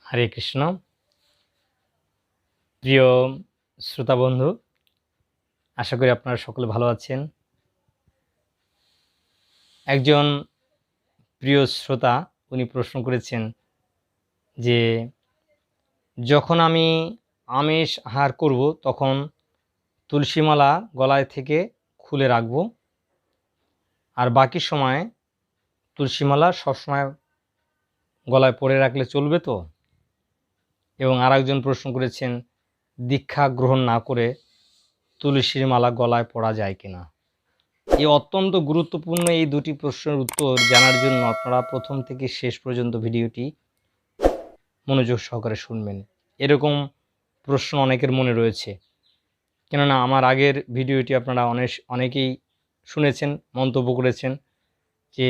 হরে কৃষ্ণ। প্রিয় শ্রোতা বন্ধু, আশা করি আপনারা সকলে ভালো আছেন। একজন প্রিয় শ্রোতা উনি প্রশ্ন করেছেন যে যখন আমি আমিষ আহার করব তখন তুলসীমালা গলায় থেকে খুলে রাখব, আর বাকি সময় তুলসীমালা সবসময় গলায় পরে রাখলে চলবে তো? এবং আরেকজন প্রশ্ন করেছেন দীক্ষা গ্রহণ না করে তুলসীর মালা গলায় পরা যায় কিনা। এই অত্যন্ত গুরুত্বপূর্ণ এই দুটি প্রশ্নের উত্তর জানার জন্য আপনারা প্রথম থেকে শেষ পর্যন্ত ভিডিওটি মনোযোগ সহকারে শুনবেন। এরকম প্রশ্ন অনেকের মনে রয়েছে, কেননা আমার আগের ভিডিওটি আপনারা অনেকেই শুনেছেন, মন্তব্য করেছেন যে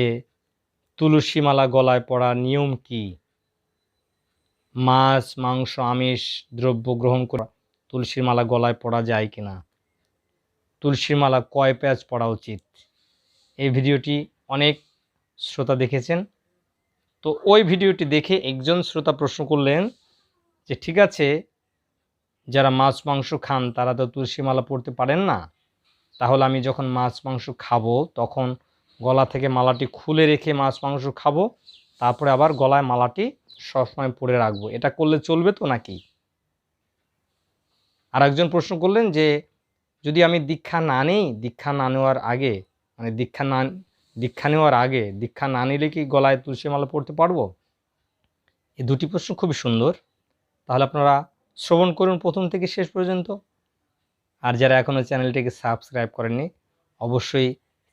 তুলসী মালা গলায় পড়ার নিয়ম কি, মাছ মাংস আমিষ দ্রব্য গ্রহণ করা তুলসীর মালা গলায় পড়া যায় কিনা, তুলসীর মালা কয় প্যাচ পড়া উচিত। এই ভিডিওটি অনেক শ্রোতা দেখেছেন। তো ওই ভিডিওটি দেখে একজন শ্রোতা প্রশ্ন করলেন যে ঠিক আছে, যারা মাছ মাংস খান তারা তো তুলসী মালা পড়তে পারেন না, তাহলে আমি যখন মাছ মাংস খাবো তখন গলা থেকে মালাটি খুলে রেখে মাছ মাংস খাবো, তারপরে আবার গলায় মালাটি সবসময় পরে রাখবো, এটা করলে চলবে তো নাকি? আর একজন প্রশ্ন করলেন যে যদি আমি দীক্ষা না নিই, দীক্ষা না নেওয়ার আগে মানে দীক্ষা নেওয়ার আগে দীক্ষা না নিলে কি গলায় তুলসী মালা পড়তে পারবো? এই দুটি প্রশ্ন খুবই সুন্দর, তাহলে আপনারা শ্রবণ করুন প্রথম থেকে শেষ পর্যন্ত। আর যারা এখনও চ্যানেলটিকে সাবস্ক্রাইব করেননি অবশ্যই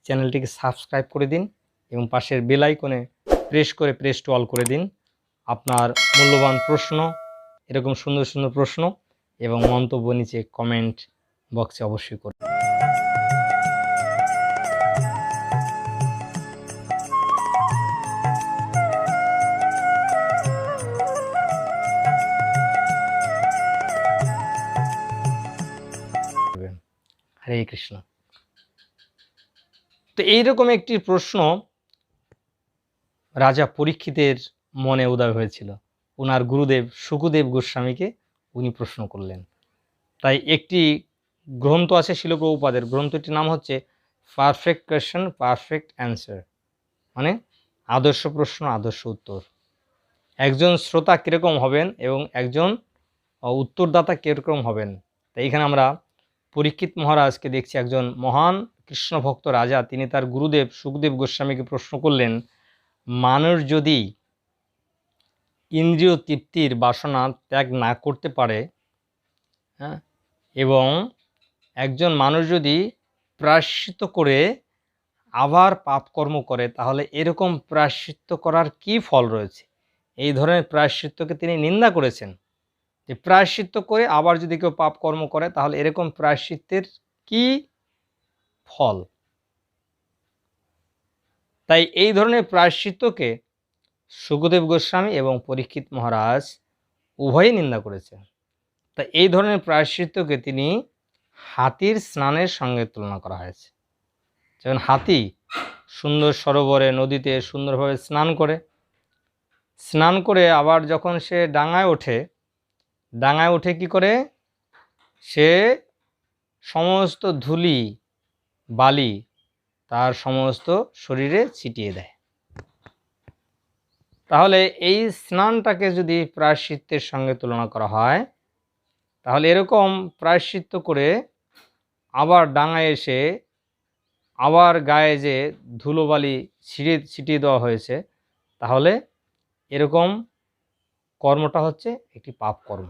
চ্যানেলটিকে সাবস্ক্রাইব করে দিন এবং পাশের বেল আইকনে প্রেস টু অল করে দিন। আপনার মূল্যবান প্রশ্ন, এরকম সুন্দর সুন্দর প্রশ্ন এবং মন্তব্য নিচে কমেন্ট বক্সে অবশ্যই করুন। হরে কৃষ্ণ। তো এইরকম একটি প্রশ্ন রাজা পরীক্ষিতের মনে উদয় হয়েছিল। ওনার গুরুদেব শুকদেব গোস্বামীকে উনি প্রশ্ন করলেন। তাই একটি গ্রন্থ আছে শিল প্রভুপাদের, গ্রন্থটির নাম হচ্ছে পারফেক্ট কোয়েশ্চন পারফেক্ট অ্যান্সার, মানে আদর্শ প্রশ্ন আদর্শ উত্তর। একজন শ্রোতা কীরকম হবেন এবং একজন উত্তরদাতা কীরকম হবেন। তাই এখানে আমরা পরীক্ষিত মহারাজকে দেখছি, একজন মহান কৃষ্ণ ভক্ত রাজা, তিনি তার গুরুদেব শুকদেব গোস্বামীকে প্রশ্ন করলেন, মানুষ যদি ইন্দ্রিয় তৃপ্তির বাসনা ত্যাগ না করতে পারে, হ্যাঁ, এবং একজন মানুষ যদি প্রায়শ্চিত্ত করে আবার পাপকর্ম করে, তাহলে এরকম প্রায়শ্চিত্ত করার কি ফল রয়েছে। এই ধরনের প্রায়শ্চিত্তকে তিনি নিন্দা করেছেন, যে প্রায়শ্চিত্ত করে আবার যদি কেউ পাপকর্ম করে তাহলে এরকম প্রায়শ্চিত্তের কি ফল। তাই এই ধরনের প্রায়শ্চিত্তকে শুকদেব গোস্বামী এবং পরীক্ষিত মহারাজ উভয়ই নিন্দা করেছেন। তাই এই ধরনের প্রায়শ্চিত্তকে তিনি হাতির স্নানের সঙ্গে তুলনা করা হয়েছে। যেমন হাতি সুন্দর সরোবরে নদীতে সুন্দরভাবে স্নান করে আবার যখন সে ডাঙায় ওঠে কি করে, সে সমস্ত ধুলি বালি তার সমস্ত শরীরে ছিটিয়ে দেয়। তাহলে এই স্নানটাকে যদি প্রায়শ্চিত্তের সঙ্গে তুলনা করা হয়, তাহলে এরকম প্রায়শ্চিত্ত করে আবার ডাঙায় এসে আবার গায়ে যে ধুলোবালি ছিটিয়ে দেওয়া হয়েছে, তাহলে এরকম কর্মটা হচ্ছে একটি পাপ কর্ম।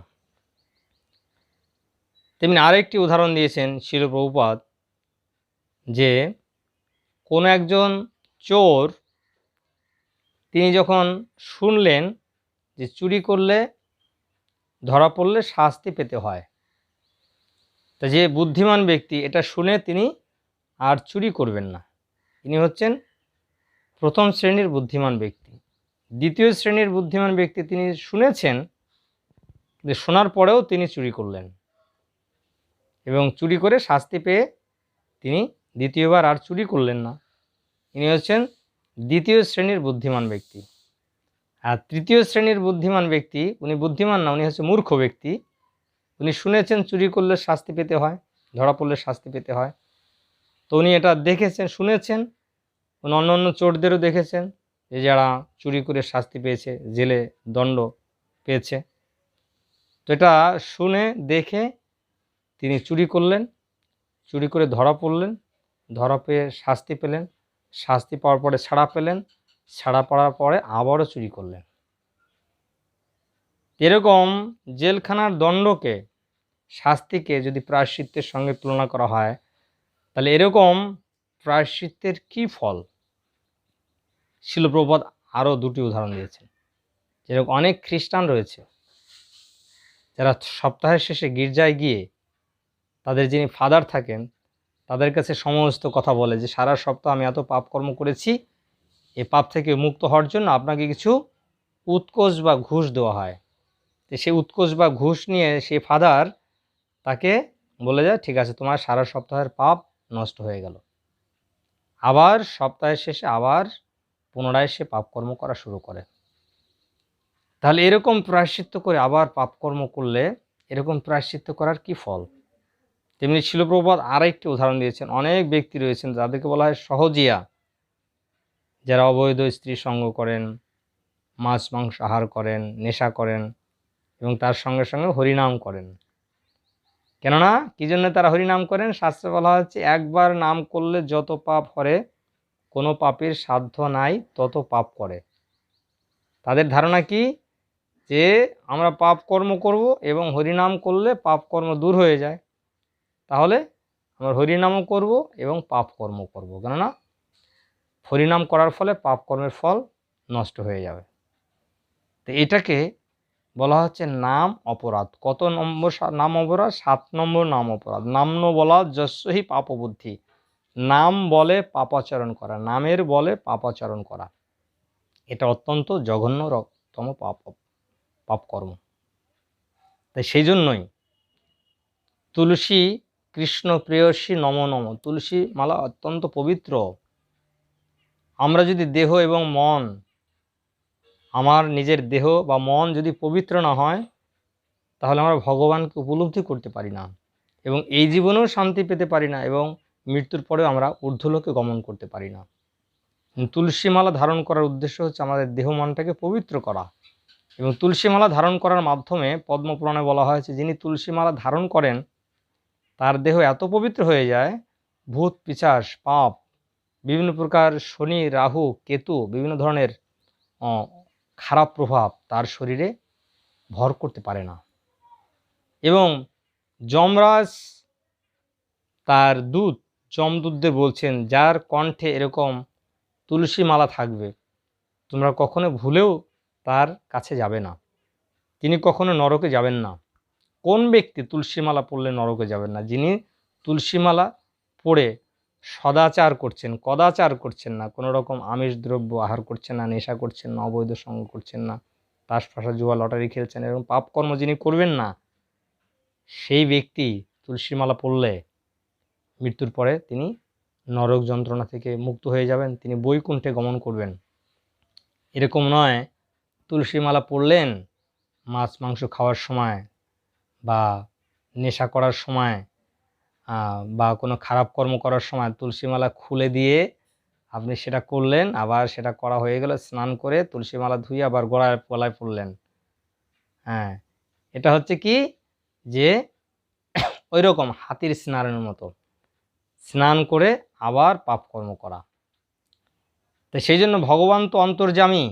তেমনি আরেকটি উদাহরণ দিয়েছেন শিল প্রভুপাদ, যে কোনো একজন চোর, তিনি যখন শুনলেন যে চুরি করলে ধরা পড়লে শাস্তি পেতে হয়, তা যে বুদ্ধিমান ব্যক্তি এটা শুনে তিনি আর চুরি করবেন না। তিনি হচ্ছেন প্রথম শ্রেণীর বুদ্ধিমান ব্যক্তি। দ্বিতীয় শ্রেণীর বুদ্ধিমান ব্যক্তি, তিনি শুনেছেন যে শোনার পরেও তিনি চুরি করলেন এবং চুরি করে শাস্তি পেয়ে তিনি দ্বিতীয়বার আর চুরি করলেন না। ইনি হচ্ছেন দ্বিতীয় শ্রেণীর বুদ্ধিমান ব্যক্তি। আর তৃতীয় শ্রেণীর বুদ্ধিমান ব্যক্তি, উনি বুদ্ধিমান না, উনি হচ্ছে মূর্খ ব্যক্তি। উনি শুনেছেন চুরি করলে শাস্তি পেতে হয়, ধরা পড়লে শাস্তি পেতে হয়। তো উনি এটা দেখেছেন, শুনেছেন, উনি অন্য অন্য চোরদেরও দেখেছেন যে যারা চুরি করে শাস্তি পেয়েছে, জেলে দণ্ড পেয়েছে। তো এটা শুনে দেখে তিনি চুরি করলেন, চুরি করে ধরা পড়লেন, ধরা পেয়ে শাস্তি পেলেন, শাস্তি পাওয়ার পরে ছাড়া পেলেন, ছাড়া পাওয়ার পরে আবারও চুরি করলেন। এরকম জেলখানার দণ্ডকে, শাস্তিকে যদি প্রায়শ্চিত্তের সঙ্গে তুলনা করা হয়, তাহলে এরকম প্রায়শ্চিত্তের কী ফল? শিল প্রভুপাদ আরও দুটি উদাহরণ দিয়েছেন। যেরকম অনেক খ্রিস্টান রয়েছে যারা সপ্তাহের শেষে গির্জায় গিয়ে তাদের যিনি ফাদার থাকেন তাদের কাছে সমস্ত কথা বলে যে সারা সপ্তাহ আমি এত পাপকর্ম করেছি, এই পাপ থেকে মুক্ত হওয়ার জন্য আপনাকে কিছু উৎকোচ বা ঘুষ দেওয়া হয়। তো সেই উৎকোচ বা ঘুষ নিয়ে সেই ফাদার তাকে বলে যায়, ঠিক আছে, তোমার সারা সপ্তাহের পাপ নষ্ট হয়ে গেল। আবার সপ্তাহের শেষে আবার পুনরায় সে পাপকর্ম করা শুরু করে। তাহলে এরকম প্রায়শ্চিত্ত করে আবার পাপকর্ম করলে এরকম প্রায়শ্চিত্ত করার কি ফল? তেমনি শিল প্রভুপাদ আরেকটি উদাহরণ দিয়েছেন। অনেক ব্যক্তি রয়েছেন যাদেরকে বলা হয় সহজিয়া, যারা অবৈধ স্ত্রী সঙ্গ করেন, মাছ মাংস আহার করেন, নেশা করেন এবং তার সঙ্গে সঙ্গে হরিনাম করেন। কেননা কী জন্য তারা হরিনাম করেন? শাস্ত্রে বলা হচ্ছে একবার নাম করলে যত পাপ হরে, কোনো পাপের সাধ্য নাই তত পাপ করে। তাদের ধারণা কি? যে আমরা পাপ কর্ম করব এবং হরিনাম করলে পাপ কর্ম দূর হয়ে যায়, তাহলে আমরা হরিনামও করব এবং পাপ কর্ম করব, কেননা হরিনাম করার ফলে পাপ কর্মের ফল নষ্ট হয়ে যাবে। তো এটাকে বলা হচ্ছে নাম অপরাধ। কত নম্বর নাম অপরাধ? 7 নম্বর নাম অপরাধ। নাম্ন বলা যস্যহি পাপ বুদ্ধি, নাম বলে পাপাচরণ করা, নামের বলে পাপাচরণ করা, এটা অত্যন্ত জঘন্যতম পাপকর্ম। তাই সেই জন্যই তুলসী কৃষ্ণ প্রেয়সী নম নম, তুলসী মালা অত্যন্ত পবিত্র। আমরা যদি দেহ এবং মন, আমার নিজের দেহ বা মন যদি পবিত্র না হয়, তাহলে আমরা ভগবানকে উপলব্ধি করতে পারি না এবং এই জীবনেও শান্তি পেতে পারি না এবং মৃত্যুর পরেও আমরা ঊর্ধ্বলোকে গমন করতে পারি না। তুলসী মালা ধারণ করার উদ্দেশ্য হচ্ছে আমাদের দেহ মনটাকে পবিত্র করা। এবং তুলসী মালা ধারণ করার মাধ্যমে পদ্মপুরাণে বলা হয়েছে যিনি তুলসী মালা ধারণ করেন তার দেহ এত পবিত্র হয়ে যায়, ভূত পিশাচ পাপ, বিভিন্ন প্রকার শনি রাহু কেতু বিভিন্ন ধরনের খারাপ প্রভাব তার শরীরে ভর করতে পারে না। এবং যমরাজ তার দূত যমদূতদের বলছেন, যার কণ্ঠে এরকম তুলসী মালা থাকবে তোমরা কখনো ভুলেও তার কাছে যাবে না, তিনি কখনো নরকে যাবেন না। কোন ব্যক্তি তুলসী মালা পড়লে নরকে যাবেন না? যিনি তুলসী মালা পড়ে সদাচার করছেন, কদাচার করছেন না, কোনো রকম আমিষ দ্রব্য আহার করছেন না, নেশা করছেন না, অবৈধ সঙ্গ করছেন না, তাস পাশা জুয়া লটারি খেলছেন, এরকম পাপকর্ম যিনি করবেন না, সেই ব্যক্তি তুলসী মালা পড়লে মৃত্যুর পরে তিনি নরক যন্ত্রণা থেকে মুক্ত হয়ে যাবেন, তিনি বৈকুণ্ঠে গমন করবেন। এরকম নয় তুলসী মালা পড়লেন মাছ মাংস খাওয়ার সময় বা নেশা করার সময় বা কোনো খারাপ কর্ম করার সময় তুলসী মালা খুলে দিয়ে আপনি সেটা করলেন, আবার সেটা করা হয়ে গেল, স্নান করে তুলসী মালা ধুয়ে আবার গলায় পড়লেন। হ্যাঁ, এটা হচ্ছে কি যে ওই রকম হাতির স্নানের মতো স্নান করে আবার পাপকর্ম করা। তো সেই জন্য ভগবান তো অন্তর্যামী,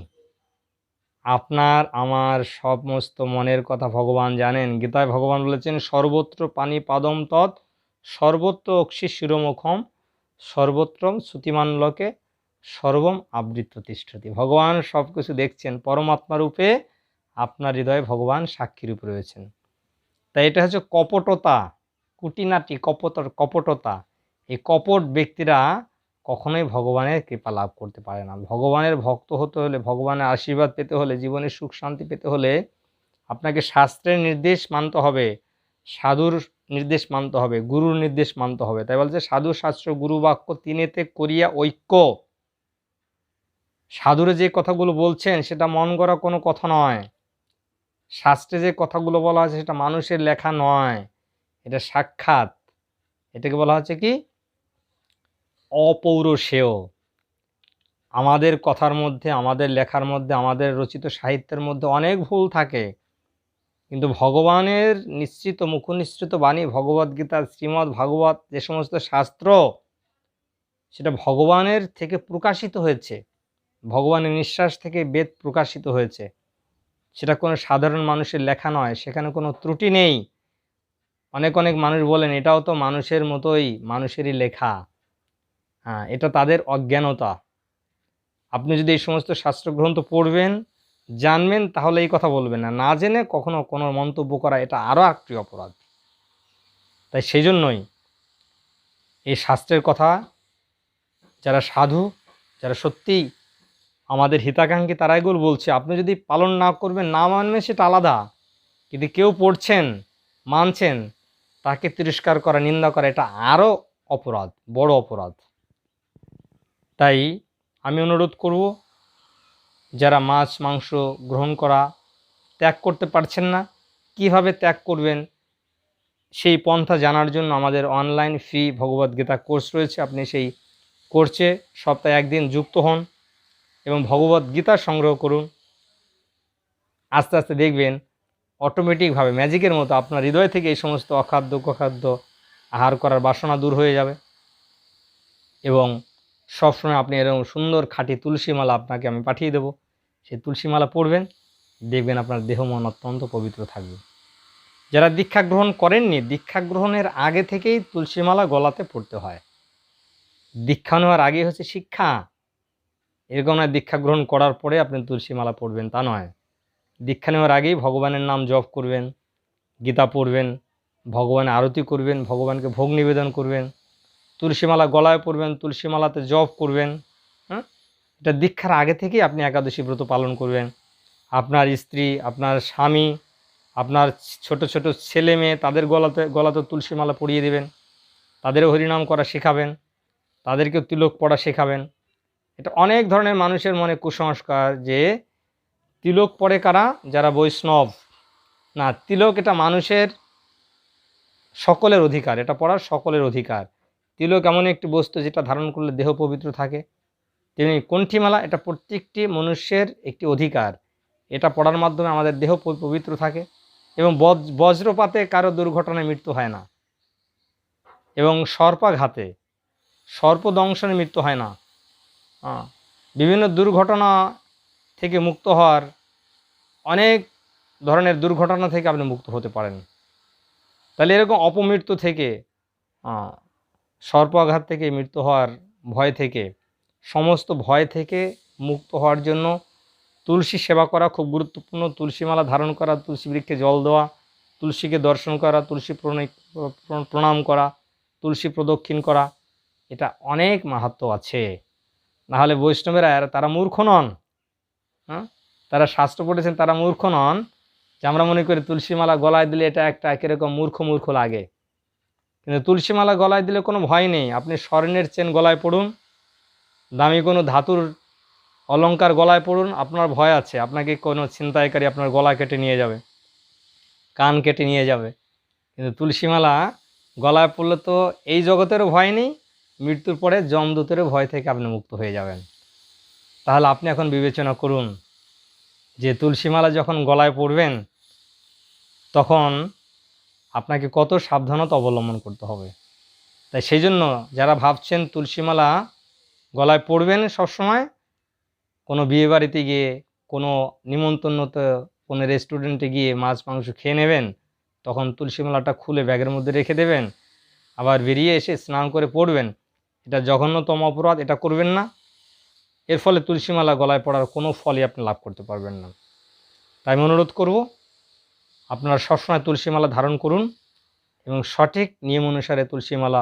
আপনার আমার সমস্ত মনের কথা ভগবান জানেন। গীতায় ভগবান বলেছেন সর্বত্র পানি পাদম তৎ, সর্বত্র অক্ষি শিরোমুখম, সর্বত্রম শ্রুতিমান লোকে সর্বম আবৃত্ত তিষ্ঠতি। ভগবান সব কিছু দেখছেন, পরমাত্মা রূপে আপনার হৃদয়ে ভগবান সাক্ষী রূপে রয়েছেন। তাই এটা হচ্ছে কপটতা, কুটিনাটি, কপটতা। এই কপট ব্যক্তিরা কখনোই ভগবানের কৃপা লাভ করতে পারে না। ভগবানের ভক্ত হতে হলে, ভগবানের আশীর্বাদ পেতে হলে, জীবনের সুখ শান্তি পেতে হলে আপনাকে শাস্ত্রের নির্দেশ মানতে হবে, সাধুর নির্দেশ মানতে হবে, গুরুর নির্দেশ মানতে হবে। তাই বলছে সাধু শাস্ত্র গুরু বাক্য তিনেতে করিয়া ঐক্য, সাধুরে যে কথাগুলো বলছেন সেটা মন গড়া কোনো কথা নয়। শাস্ত্রে যে কথাগুলো বলা হয়েছে সেটা মানুষের লেখা নয়, এটা সাক্ষাৎ। এটাকে বলা হচ্ছে কি অপৌরুষেয়। আমাদের কথার মধ্যে, আমাদের লেখার মধ্যে, আমাদের রচিত সাহিত্যের মধ্যে অনেক ভুল থাকে, কিন্তু ভগবানের নিশ্চিত মুখনিসৃত বাণী ভগবদ্গীতা, শ্রীমদ্ ভাগবত, যে সমস্ত শাস্ত্র, সেটা ভগবানের থেকে প্রকাশিত হয়েছে, ভগবানের নিঃশ্বাস থেকে বেদ প্রকাশিত হয়েছে। সেটা কোনো সাধারণ মানুষের লেখা নয়, সেখানে কোনো ত্রুটি নেই। অনেক অনেক মানুষ বলেন এটাও তো মানুষের মতোই, মানুষেরই লেখা। হ্যাঁ, এটা তাদের অজ্ঞানতা। আপনি যদি এই সমস্ত শাস্ত্রগ্রন্থ পড়বেন, জানবেন, তাহলে এই কথা বলবেন না। না জেনে কখনো কোনো মন্তব্য করা, এটা আরও একটি অপরাধ। তাই সেই জন্যই এই শাস্ত্রের কথা যারা সাধু, যারা সত্যিই আমাদের হিতাকাঙ্ক্ষী, তারা এগুলো বলছে। আপনি যদি পালন না করবেন, না মানবেন, সেটা আলাদা, কিন্তু কেউ পড়ছেন, মানছেন, তাকে তিরস্কার করা, নিন্দা করা, এটা আরও অপরাধ, বড় অপরাধ। তাই আমি অনুরোধ করব, যারা মাছ মাংস গ্রহণ করা ত্যাগ করতে পারছেন না, কিভাবে ত্যাগ করবেন সেই পন্থা জানার জন্য আমাদের অনলাইন ফ্রি ভগবদ্গীতা কোর্স রয়েছে। আপনি সেই কোর্সে সপ্তাহে একদিন যুক্ত হন এবং ভগবদ্গীতা সংগ্রহ করুন। আস্তে আস্তে দেখবেন অটোমেটিকভাবে ম্যাজিকের মতো আপনার হৃদয় থেকে এই সমস্ত অখাদ্য কুখাদ্য আহার করার বাসনা দূর হয়ে যাবে এবং সবসময় আপনি এরকম সুন্দর খাঁটি তুলসীমালা আপনাকে আমি পাঠিয়ে দেবো। সেই তুলসীমালা পড়বেন, দেখবেন আপনার দেহ মন অত্যন্ত পবিত্র থাকবে। যারা দীক্ষা গ্রহণ করেননি, দীক্ষা গ্রহণের আগে থেকেই তুলসীমালা গলাতে পড়তে হয়। দীক্ষা নেওয়ার আগে হচ্ছে শিক্ষা। এরকম নয় দীক্ষা গ্রহণ করার পরে আপনি তুলসীমালা পড়বেন, তা নয়। দীক্ষা নেওয়ার আগেই ভগবানের নাম জপ করবেন, গীতা পড়বেন, ভগবানের আরতি করবেন, ভগবানকে ভোগ নিবেদন করবেন, তুলসীমালা গলায় পড়বেন, তুলসীমালাতে জপ করবেন। হ্যাঁ, এটা দীক্ষার আগে থেকেই আপনি একাদশী ব্রত পালন করবেন। আপনার স্ত্রী, আপনার স্বামী, আপনার ছোট ছোট ছেলে মেয়ে, তাদের গলাতে তুলসীমালা পরিয়ে দেবেন, তাদেরও হরিনাম করা শেখাবেন, তাদেরকেও তিলক পড়া শেখাবেন। এটা অনেক ধরনের মানুষের মনে কুসংস্কার যে তিলক পড়ে কারা, যারা বৈষ্ণব। না, তিলক এটা মানুষের সকলের অধিকার, এটা পড়ার সকলের অধিকার। তিলক এমন একটি বস্তু যেটা ধারণ করলে দেহ পবিত্র থাকে। তেমনি কণ্ঠীমালা, এটা প্রত্যেকটি মনুষ্যের একটি অধিকার, এটা পড়ার মাধ্যমে আমাদের দেহ পবিত্র থাকে এবং বজ্রপাতে কারো দুর্ঘটনায় মৃত্যু হয় না এবং সর্পাঘাতে, সর্পদংশনে মৃত্যু হয় না। বিভিন্ন দুর্ঘটনা থেকে মুক্ত হওয়ার, অনেক ধরনের দুর্ঘটনা থেকে আপনি মুক্ত হতে পারেন। তাহলে এরকম অপমৃত্যু থেকে, সর্পাঘাত থেকে মৃত্যু হওয়ার ভয় থেকে, সমস্ত ভয় থেকে মুক্ত হওয়ার জন্য তুলসী সেবা করা খুব গুরুত্বপূর্ণ। তুলসীমালা ধারণ করা, তুলসী বৃক্ষে জল দেওয়া, তুলসীকে দর্শন করা, তুলসী প্রণাম করা, তুলসী প্রদক্ষিণ করা, এটা অনেক মাহাত্ম্য আছে। নাহলে বৈষ্ণবেরা তারা মূর্খ নন। তারা শাস্ত্র পড়েছেন, তারা মূর্খ নন যে আমরা মনে করি তুলসীমালা গলায় দিলে এটা একটা কীরকম মূর্খ মূর্খ লাগে। কিন্তু তুলসীমালা গলায় দিলে কোনো ভয় নেই। আপনি স্বর্ণের চেন গলায় পড়ুন, দামি কোনো ধাতুর অলংকার গলায় পড়ুন, আপনার ভয় আছে, আপনাকে কোনো ছিনতাইকারী আপনার গলা কেটে নিয়ে যাবে, কান কেটে নিয়ে যাবে। কিন্তু তুলসীমালা গলায় পড়লে তো এই জগতেরও ভয় নেই, মৃত্যুর পরে যমদূতেরও ভয় থেকে আপনি মুক্ত হয়ে যাবেন। তাহলে আপনি এখন বিবেচনা করুন যে তুলসীমালা যখন গলায় পড়বেন তখন আপনাকে কত সাবধানতা অবলম্বন করতে হবে। তাই সেই জন্য যারা ভাবছেন তুলসীমালা গলায় পড়বেন সবসময়, কোনো বিয়েবাড়িতে গিয়ে, কোনো নিমন্ত্রণতে, কোনো রেস্টুরেন্টে গিয়ে মাছ মাংস খেয়ে নেবেন, তখন তুলসীমালাটা খুলে ব্যাগের মধ্যে রেখে দেবেন, আবার বেরিয়ে এসে স্নান করে পড়বেন। এটা জঘন্যতম অপরাধ, এটা করবেন না। এর ফলে তুলসীমালা গলায় পড়ার কোনো ফলই আপনি লাভ করতে পারবেন না। তাই আমি অনুরোধ করব, আপনারা সবসময় তুলসীমালা ধারণ করুন এবং সঠিক নিয়ম অনুসারে তুলসীমালা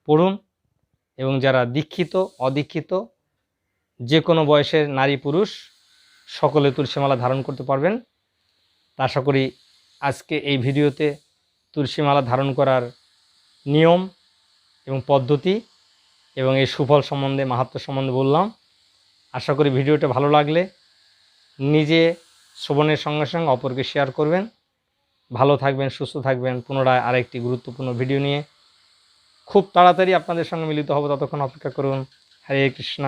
পড়ুন। এবং যারা দীক্ষিত, অদীক্ষিত, যে কোনো বয়সের নারী পুরুষ সকলে তুলসীমালা ধারণ করতে পারবেন। তা আশা করি আজকে এই ভিডিওতে তুলসীমালা ধারণ করার নিয়ম এবং পদ্ধতি এবং এই সুফল সম্বন্ধে, মাহাত্ম্য সম্বন্ধে বললাম। আশা করি ভিডিওটা ভালো লাগলে নিজে শ্রবণের সঙ্গে সঙ্গে অপরকে শেয়ার করবেন। ভালো থাকবেন, সুস্থ থাকবেন। পুনরায় আরেকটি গুরুত্বপূর্ণ ভিডিও নিয়ে খুব তাড়াতাড়ি আপনাদের সঙ্গে মিলিত হব। ততক্ষণ অপেক্ষা করুন। হরে কৃষ্ণ।